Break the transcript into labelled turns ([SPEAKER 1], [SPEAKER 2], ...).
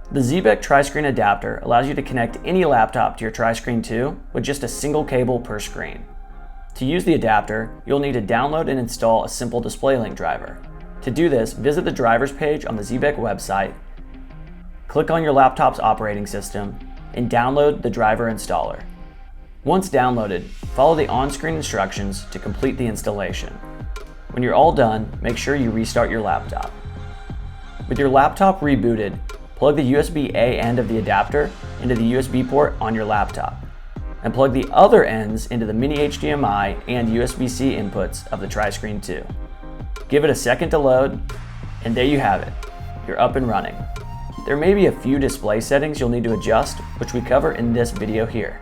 [SPEAKER 1] The Xebec tri-screen adapter allows you to connect any laptop to your tri-screen 2 with just a single cable per screen. To use the adapter, you'll need to download and install a simple DisplayLink driver. To do this, visit the drivers page on the Xebec website, click on your laptop's operating system, and download the driver installer. Once downloaded, follow the on-screen instructions to complete the installation. When you're all done, make sure you restart your laptop. With your laptop rebooted, plug the USB-A end of the adapter into the USB port on your laptop, and plug the other ends into the mini HDMI and USB-C inputs of the tri-screen 2. Give it a second to load, and there you have it. You're up and running. There may be a few display settings you'll need to adjust, which we cover in this video here.